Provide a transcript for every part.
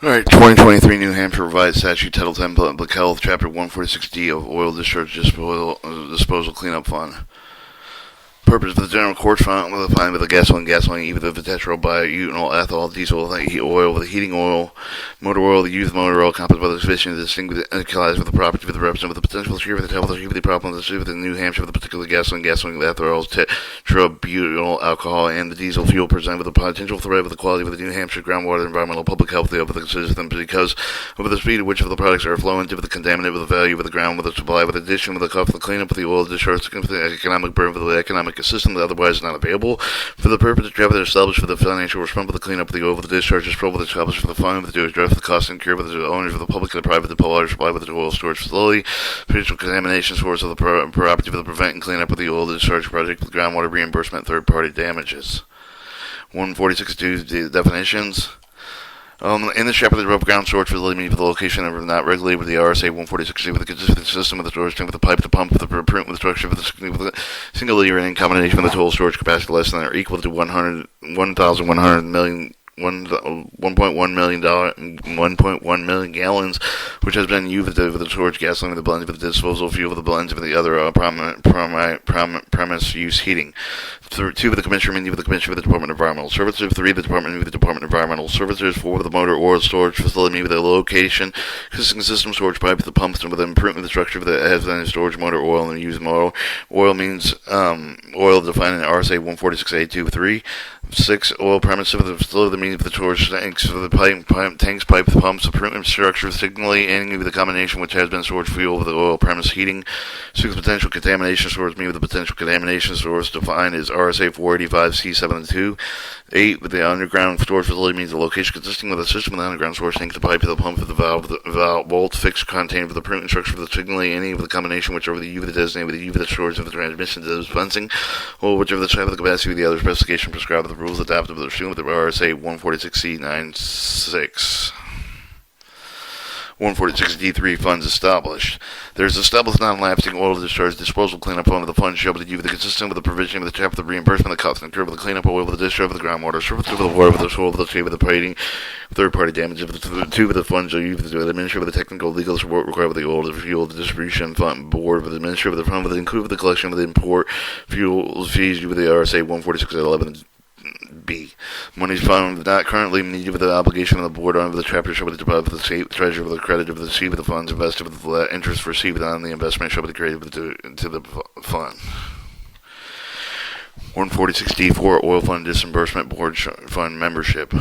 Alright, 2023 New Hampshire Revised Statute Title 10 Public Health, Chapter 146D of Oil Discharge Disposal Cleanup Fund. Purpose of the General Court Fund with a fine with a gasoline, either the tetra, bioethanol, ethanol, diesel, oil, with heating oil, motor oil, the used motor oil, composite by the sufficient to distinguish with the property with the represent with the potential to share with the table to the problem with the New Hampshire with the particular gasoline, ethanol, tetra, alcohol, and the diesel fuel present with the potential threat with the quality of the New Hampshire groundwater, environmental, public health of the citizen because of the speed at which of the products are flowing to the contaminant with the value of the ground with the supply with addition with the cost of the cleanup of the oil discharge the economic burden of the economic system that otherwise is not available for the purpose of travel established for the financial response for the cleanup of the oil with the discharge is probably established for the fund with the address the cost and cure with the owners of the public and the private the water supply with the oil storage facility, potential contamination source of the property for the prevent and cleanup of the oil discharge project with groundwater reimbursement third party damages. 146.2 the definitions. In this chapter, the above ground storage facility means the location of not regulated with the RSA 146 with the consistent system of the storage tank with the pipe, the pump, with the print with the structure with the single layer in combination with the total storage capacity less than or equal to 1,100 million. 1.1 million gallons, which has been used with the storage gasoline, with the blends with the disposal fuel, with the blends with the other premise use heating. 2 with the commissioner, with the commissioner with the Department of Environmental Services. 3 with the Department of Environmental Services. 4 with the motor oil storage facility with the location, consisting system storage pipe with the pumps and with the improvement of the structure that has then storage motor oil and used motor oil means oil defined in RSA 146A23. 6 oil premises of the facility, the meaning of the storage tanks for the tanks, pipes, pumps, improvement structure, signaling, and with the combination which has been storage fuel with the oil premise heating. 6 potential contamination source, meaning with the potential contamination source defined as RSA 485C7-2. 8 with the underground storage facility means the location consisting of the system of the underground storage tank, the pipe, the pump, the valve, the vault, fixed container for the improvement structure for the signaling, any of the combination whichever the U of the designated with the U of the storage of the transmission to the dispensing, or whichever the type of the capacity of the other specification prescribed with the rules adapted with the RSA 146C96. 146D3 funds established. There is established non-lapsing oil discharge disposal cleanup fund with the fund shall be consistent with the provision of the chapter of the reimbursement of the cost incurred with the cleanup oil with the discharge of the groundwater, surface with the water with the soil with the shade with the paying third-party damage of the 2 with the funds shall use to administer with the technical legal support required with the oil fuel the distribution fund board with the administrator with the fund with the include with the collection of the import fuel fees with the RSA 146.11. B. Monies found not currently needed with the obligation of the board under the chapter shall be deposited with the state treasurer with the credit of the C with the funds invested with the interest received on the investment shall be created to the fund. 146D4 Oil Fund Disbursement Board Fund Membership.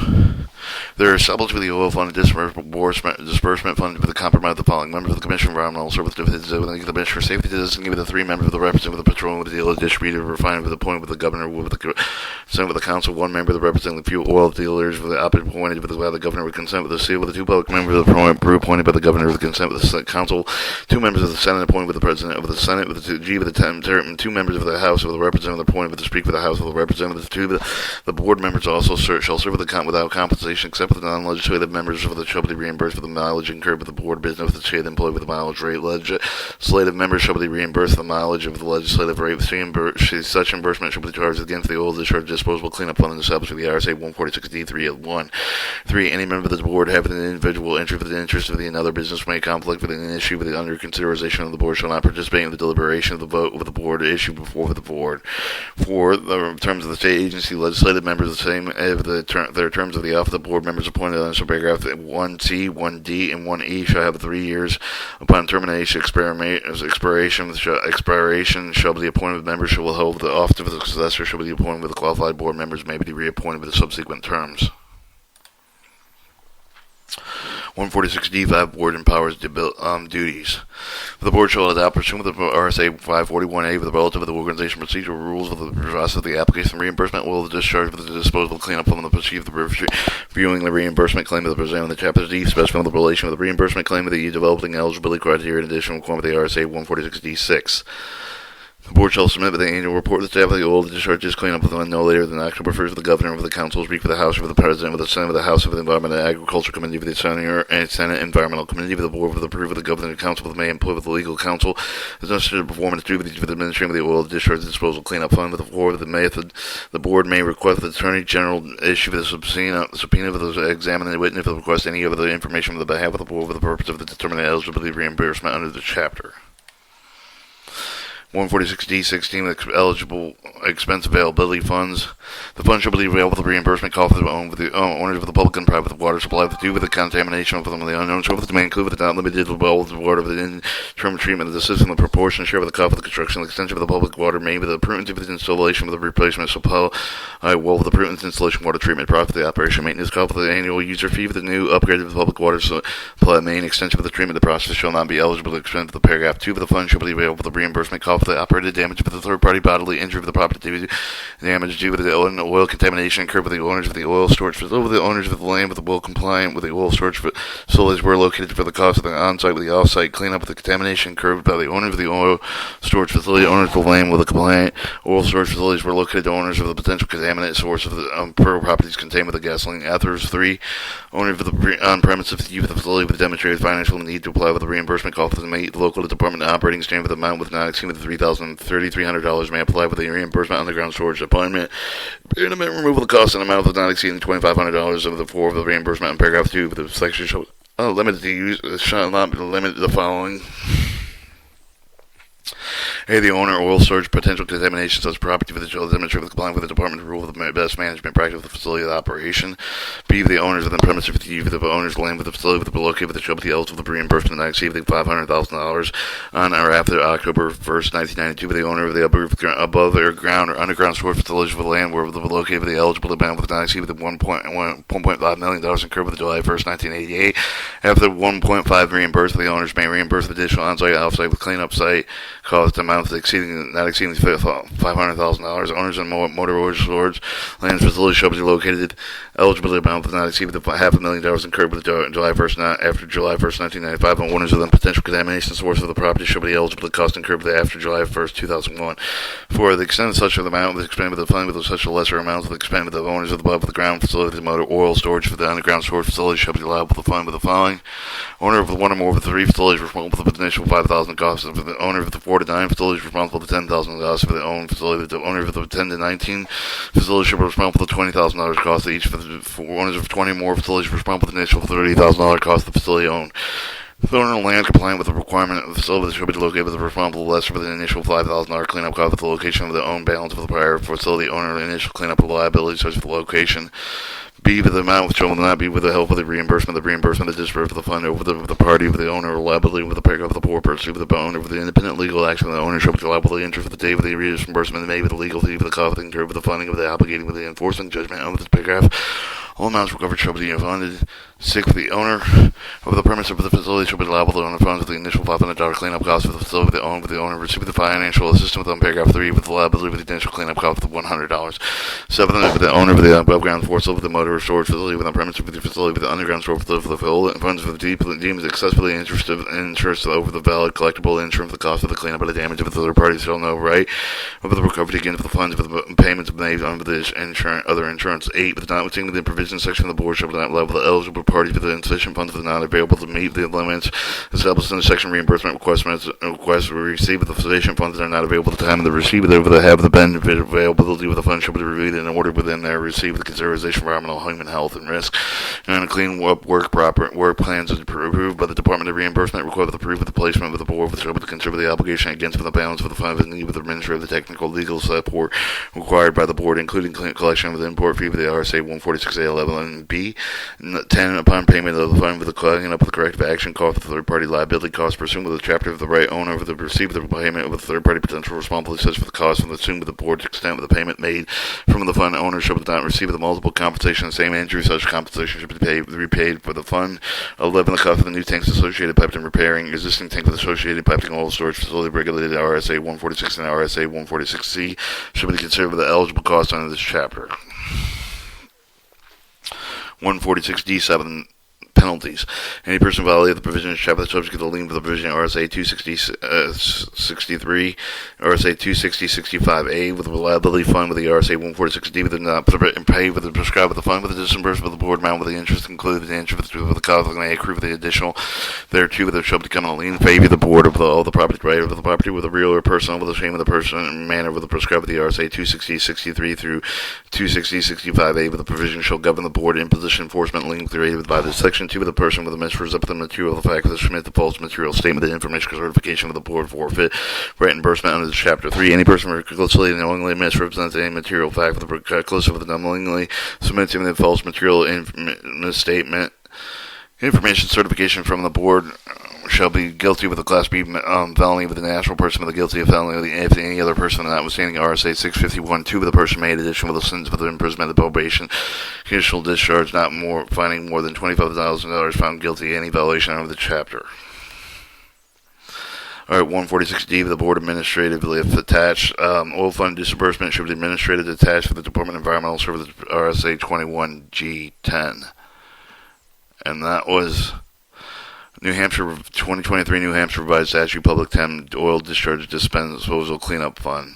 There are established with the Oil Fund Disbursement Fund with the compromise of the following members of the Commission of Environmental Services with the Commissioner of Safety with the 3 members of the representative with the Petroleum with the dealer distributor refinery with the point with the governor with the consent with the council, 1 member of the representing the fuel oil dealers with the opposite appointed with the governor with consent with the seal with the 2 public members of the brew appointed by the governor with consent with the council, 2 members of the Senate appointed with the president of the Senate with the G with the 10, 2 members of the House with the representative appointed with the Speaker of the House with the representatives. 2 the board members also shall serve with without compensation except for the non-legislative members of the shall be reimbursed for the mileage incurred with the board business with the shade employed with the mileage rate. Legislative members shall be reimbursed for the mileage of the legislative rate. Such reimbursement shall be charged against the oil discharge disposable cleanup fund established with the RSA 146D3 at 1. 3. Any member of the board having an individual interest with the interest of another business may conflict with an issue with the under consideration of the board shall not participate in the deliberation of the vote with the board issue before the board. 4. The terms of the state agency legislative members the same as their terms of the office of the board members appointed under paragraph 1C, 1D, and 1E shall have 3 years upon termination. Expiration shall be the appointed members shall hold the office of the successor shall be appointed with the qualified board members may be reappointed with the subsequent terms. 146D5 Board empowers duties. The board shall adopt pursuant to the RSA 541A with the relative of the organization procedural rules of the process of the application of reimbursement will the discharge of the disposal cleanup on the procedure of the reviewing the reimbursement claim of the presenting the chapter D specifying the relation of the reimbursement claim of the developing eligibility criteria in addition to the RSA 146D6. The board shall submit the annual report to the staff of the oil discharges cleanup within no later than October 1st of the governor of the council, speak for the House, of the President, of the Senate, of the House, of the Environment and Agriculture Committee, of the Senate Environmental Committee, of the board, with the approval of the governor and council, with the may employ with the legal counsel, as necessary to perform its duties with the administration of the oil discharge disposal cleanup fund, with the board, with the method. The board may request the Attorney General issue the subpoena for the examining witness, if request any other information on the behalf of the board for the purpose of the determining eligibility reimbursement under the chapter. 146D16 eligible expense availability funds. The fund shall be available for reimbursement cost of the owners of the public and private water supply due with the contamination of them of the unknown source, may include with the not limited to the well of the water of the interim treatment of the system, the proportion share of the cost of the construction and extension of the public water made with the prudence of the installation of the replacement supply well with the prudence installation water treatment profit the operation maintenance cost of the annual user fee for the new upgrade of the public water supply main extension of the treatment. The process shall not be eligible to expend the paragraph 2 of the fund shall be available for the reimbursement cost of the operated damage for the third-party bodily injury of the property damage due to the oil contamination incurred by the owners of the oil storage facility. The owners of the land with the well compliant with the oil storage facilities were located for the cost of the on-site with the off-site cleanup of the contamination incurred by the owners of the oil storage facility. Owners of the land with the compliant oil storage facilities were located to owners of the potential contaminant source of the properties contained with the gasoline. Authors 3. Owners of the on-premises use of the facility with demonstrated financial need to apply with the reimbursement cost of the local department operating standard with amount with not exceeding $3,300 may apply with the reimbursement underground storage department. Permanent removal of the cost and amount of not exceeding $2,500 of the 4 of the reimbursement in paragraph 2 of the section shall limited to use shall not be limited to the following. A. The owner oil storage potential contamination such property for the shall demonstrate with complying with the department rule of the best management practice of the facility of the operation. B. The owners of the premises for the owners land with the facility with the located with the shall be eligible for reimbursement not exceeding $500,000 on or after October 1st, 1992. The owner of the above air ground or underground storage facilities for the land where the located with the eligible amount with not exceeding $1.5 million incurred with July 1st, 1988. After 1.5 reimbursed, the owners may reimburse the additional on-site off-site with cleanup site cost amounts not exceeding $500,000. Owners and motor oil storage land facilities shall be located eligibility amount with not exceeding $500,000 incurred with July 1st, not after July 1st, 1995. And owners of the potential contamination source of the property shall be eligible to cost incurred with after July 1st, 2001. For the extent of such of the amount of the expended with the fund with such a lesser amount of the expended with the owners of the above the ground facility, the motor oil storage for the underground storage facility shall be liable to fund with the following. Owner of the one or more of the 3 facilities responsible for the initial $5,000 costs of the owner of the 4 to 9 facilities responsible for $10,000 for the own facility. The owner of the 10 to 19 facilities should be responsible for $20,000 cost of each. For owners of 20 or more facilities responsible for the initial $30,000 cost of the facility owned. The owner of land compliant with the requirement of the facility should be located with the responsible lesser for the initial $5,000 cleanup cost at the location of the own balance of the prior facility owner. The initial cleanup of liability such as the location. B. The amount which will not be with the help of the reimbursement is dispersed of the fund over the party of the owner or liability with the paragraph of the poor pursuit of the owner with the independent legal action of the owner shall be liable to the interest for the day of the reimbursement made with the legal fee for the cost incurred with the funding of the obligating with the enforcement judgment of this paragraph. All amounts recovered shall be funded. 6. The owner of the premise of the facility shall be liable to own the funds of the initial $500 cleanup cost of the facility with the owner receive the financial assistance within paragraph 3 with the liability with the initial cleanup cost of $100. 7. The owner of the above ground facility with the motor storage facility within the premise of the facility with the underground storage facility for the full funds of the deemed excessively interested over the valid collectible insurance the cost of the cleanup of the damage of the third party shall no right over the recovery against the funds of the payments made under the other insurance. 8. With notwithstanding the provision section of the board shall not level the eligible party for the insufficient funds that are not available to meet the limits established in the section reimbursement requests received with the sufficient funds that are not available at the time of the receipt of the have the benefit availability with the funds shall be reviewed in order within their receipt with the consideration of environmental, human health, and risk. And a clean work plans is approved by the Department of Reimbursement required with the proof of the placement with the board with shall be to consider the obligation against the balance of the fund and need with the administrative the technical legal support required by the board, including collection of the import fee for the RSA 146A11 and B. 10. Upon payment of the fund with the cleaning up with the corrective action cost of the third-party liability cost pursuant with the chapter of the right owner of the receipt of the payment of the third-party potential responsibility such for the cost and assumed with the board's extent with the payment made from the fund owner shall not receive the multiple compensation of the same injury. Such compensation should be repaid for the fund. 11. The cost of the new tanks associated piped and repairing existing tank with associated piped and oil storage facility regulated RSA 146 and RSA 146C should be considered the eligible cost under this chapter. 146D7 penalties. Any person violating the provision of chapter subject to the lien for the provision of RSA 260-63, RSA 260-65A with a reliability fund with the RSA 146D with the not pay with the prescribed with the fund with the disbursement with the board amount with the interest included the interest with the cost may accrue with the additional thereto with the shall become a lien in favor of the board of all the property right of the property with a real or personal with the same of the person and manner with the prescribed with the RSA 260-63 through 260-65A with the provision shall govern the board imposition enforcement lien created by the section 2 of the person with the misrepresent the material of the fact of the submit the false material statement the information certification of the board forfeit reimbursement under chapter 3. Any person recklessly and knowingly misrepresents any material fact of the reckless of the knowingly submits the false material misstatement information certification from the board shall be guilty with a Class B felony with the natural person with the guilty of felony if any other person notwithstanding RSA 651-2 with the person made addition with a sentence of the imprisonment of the probation conditional discharge not more finding more than $25,000 found guilty of any violation of the chapter. Alright, 146D of the board administratively if attached oil fund disbursement should be administratively attached for the Department of Environmental Services RSA 21G10. And that was New Hampshire 2023 New Hampshire Revised Statute Public 10 Oil Discharge Disposal Cleanup Fund.